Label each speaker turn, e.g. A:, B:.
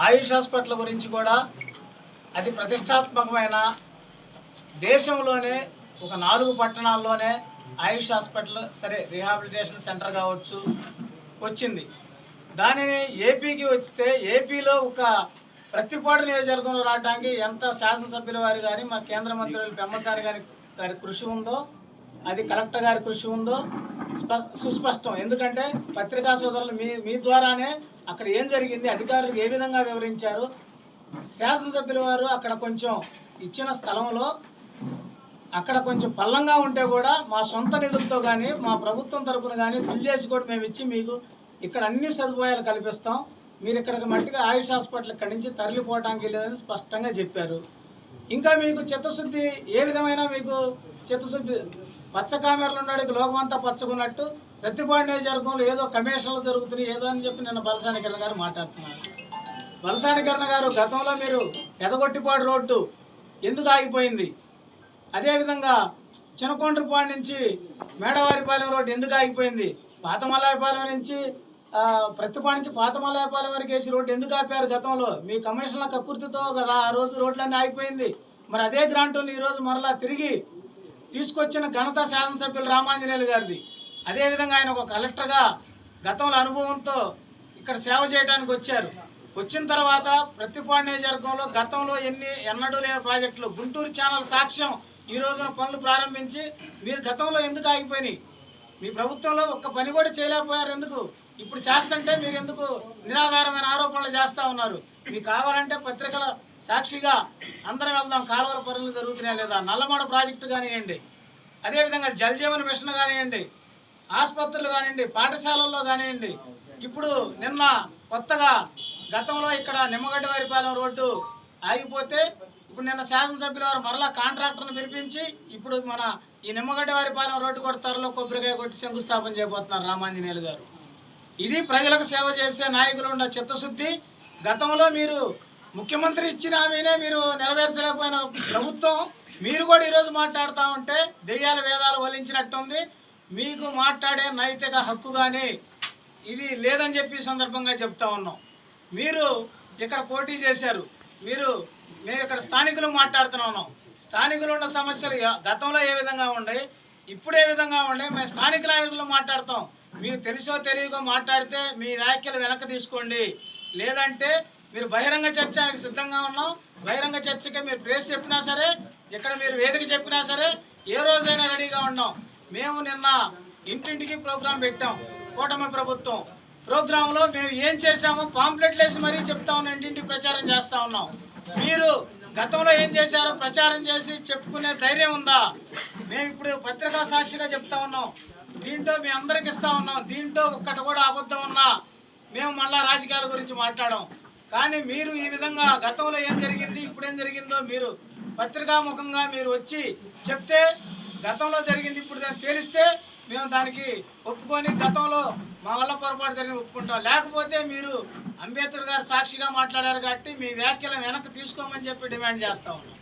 A: ఆయుష్ hospital గురించి కూడా అది ప్రతిష్టాత్మకమైన దేశంలోనే ఒక 4 పట్టణాల్లోనే ఆయుష్ హాస్పిటల్ సరే రీహాబిలిటేషన్ సెంటర్ కావచ్చు వచ్చింది. దానిని ఏపీకి వస్తే ఏపీలో ఒక ప్రతిపాడు నియోజకవర్గంలో రావడానికి ఎంత శాసనసభ్యుల వారు కానీ మా కేంద్ర మంత్రులు పెమ్మసాని గారి కృషి ఉందో, అది కలెక్టర్ గారి కృషి ఉందో సుస్పష్టం. ఎందుకంటే పత్రికా సోదరులు మీ ద్వారానే అక్కడ ఏం జరిగింది, అధికారులకు ఏ విధంగా వివరించారు. శాసనసభ్యుల వారు అక్కడ కొంచెం ఇచ్చిన స్థలంలో అక్కడ కొంచెం పల్లంగా ఉంటే కూడా మా సొంత నిధులతో కానీ మా ప్రభుత్వం తరపున కానీ ఫిల్ చేసి కూడా మేము ఇచ్చి మీకు ఇక్కడ అన్ని సదుపాయాలు కల్పిస్తాం, మీరు ఇక్కడికి మట్టిగా ఆయుష్ హాస్పిటల్ ఇక్కడి నుంచి తరలిపోవడానికి లేదని స్పష్టంగా చెప్పారు. ఇంకా మీకు చిత్తశుద్ధి ఏ విధమైన మీకు చిత్తశుద్ధి పచ్చ కామెరలు ఉన్నాడు లోకమంతా పచ్చకున్నట్టు ప్రతిపాడు నియోజకవర్గంలో ఏదో కమిషన్లు జరుగుతున్నాయి ఏదో అని చెప్పి నిన్న బలసాని కిరణ్ గారు మాట్లాడుతున్నారు. బలసాని కిరణ్ గారు గతంలో మీరు పెదగొట్టిపాడు రోడ్డు ఎందుకు ఆగిపోయింది, అదేవిధంగా చినకొండ్రపాడు నుంచి మేడవారిపాలెం రోడ్డు ఎందుకు ఆగిపోయింది, పాతమల్లాయపాలెం నుంచి ప్రతిపాడు నుంచి పాతమల్లాయపాలెం వరకు వేసి రోడ్డు ఎందుకు ఆపారు గతంలో, మీ కమిషన్ల కక్కుర్తితో కదా ఆ రోజు రోడ్లన్నీ ఆగిపోయింది. మరి అదే గ్రాంట్ని ఈరోజు మరలా తిరిగి తీసుకొచ్చిన ఘనత శాసనసభ్యులు రామాంజనేయులు గారిది. అదేవిధంగా ఆయన ఒక కలెక్టర్గా గతంలో అనుభవంతో ఇక్కడ సేవ చేయడానికి వచ్చారు. వచ్చిన తర్వాత ప్రతిపాడు నియోజకవర్గంలో గతంలో ఎన్నడూ లేని ప్రాజెక్టులు గుంటూరు ఛానల్ సాక్ష్యం ఈ రోజున పనులు ప్రారంభించి మీరు గతంలో ఎందుకు ఆగిపోయినాయి, మీ ప్రభుత్వంలో ఒక్క పని కూడా చేయలేకపోయారు ఎందుకు, ఇప్పుడు చేస్తుంటే మీరు ఎందుకు నిరాధారమైన ఆరోపణలు చేస్తూ ఉన్నారు. మీకు కావాలంటే పత్రికల సాక్షిగా అందరం వెళ్దాం, కాలువల పనులు జరుగుతున్నాయా లేదా, నల్లమడ ప్రాజెక్టు కానివ్వండి, అదేవిధంగా జలజీవన్ మిషన్ కానివ్వండి, ఆసుపత్రులు కానివ్వండి, పాఠశాలల్లో కానివ్వండి. ఇప్పుడు నిన్న కొత్తగా గతంలో ఇక్కడ నిమ్మగడ్డవారిపాలెం రోడ్డు ఆగిపోతే ఇప్పుడు నిన్న శాసనసభ్యుల వారు మరలా కాంట్రాక్టర్ను పిలిపించి ఇప్పుడు మన ఈ నిమ్మగడ్డవారిపాలెం రోడ్డు కూడా త్వరలో కొబ్బరికాయ కొట్టి శంకుస్థాపన చేయబోతున్నారు రామాంజనేయులు గారు. ఇది ప్రజలకు సేవ చేసే నాయకులు ఉన్న చిత్తశుద్ధి. గతంలో మీరు ముఖ్యమంత్రి ఇచ్చిన హామీనే మీరు నెరవేర్చలేకపోయిన ప్రభుత్వం మీరు కూడా ఈరోజు మాట్లాడుతూ ఉంటే దెయ్యాల వేదాలు వల్లించినట్టుంది. మీకు మాట్లాడే నైతిక హక్కు కానీ ఇది లేదని చెప్పి సందర్భంగా చెప్తా ఉన్నాం. మీరు ఇక్కడ పోటీ చేశారు, మేము ఇక్కడ స్థానికులు మాట్లాడుతూ ఉన్నాం. స్థానికులు ఉన్న సమస్యలు గతంలో ఏ విధంగా ఉన్నాయి, ఇప్పుడు ఏ విధంగా ఉన్నాయి, మేము స్థానిక నాయకులు మాట్లాడతాం. మీకు తెలుసో తెలియకో మాట్లాడితే మీ వ్యాఖ్యలు వెనక్కి తీసుకోండి, లేదంటే మీరు బహిరంగ చర్చకి సిద్ధంగా ఉన్నాం. బహిరంగ చర్చకి మీరు ప్రేస్ చెప్పినా సరే, ఇక్కడ మీరు వేదిక చెప్పినా సరే ఏ రోజైనా రెడీగా ఉన్నాం. మేము నిన్న ఇంటింటికి ప్రోగ్రాం పెట్టాం, కూటమి ప్రభుత్వం ప్రోగ్రాంలో మేము ఏం చేశామో పాంప్లెట్లు వేసి మరీ చెప్తా ఉన్నాం, ఇంటింటికి ప్రచారం చేస్తూ ఉన్నాం. మీరు గతంలో ఏం చేశారో ప్రచారం చేసి చెప్పుకునే ధైర్యం ఉందా? మేము ఇప్పుడు పత్రికా సాక్షిగా చెప్తా ఉన్నాం, దీంట్లో మీ అందరికి ఇస్తా ఉన్నాం. దీంట్లో ఒక్కటి కూడా అబద్ధం ఉన్నా మేము మళ్ళా రాజకీయాల గురించి మాట్లాడాం. కానీ మీరు ఈ విధంగా గతంలో ఏం జరిగింది ఇప్పుడు ఏం జరిగిందో మీరు పత్రికాముఖంగా మీరు వచ్చి చెప్తే గతంలో జరిగింది ఇప్పుడు దాన్ని తేలిస్తే మేము దానికి ఒప్పుకొని గతంలో మా వల్ల పొరపాటు జరిగిన ఒప్పుకుంటాం. లేకపోతే మీరు అంబేద్కర్ గారు సాక్షిగా మాట్లాడారు కాబట్టి మీ వ్యాఖ్యలను వెనక్కి తీసుకోమని చెప్పి డిమాండ్ చేస్తా ఉన్నాం.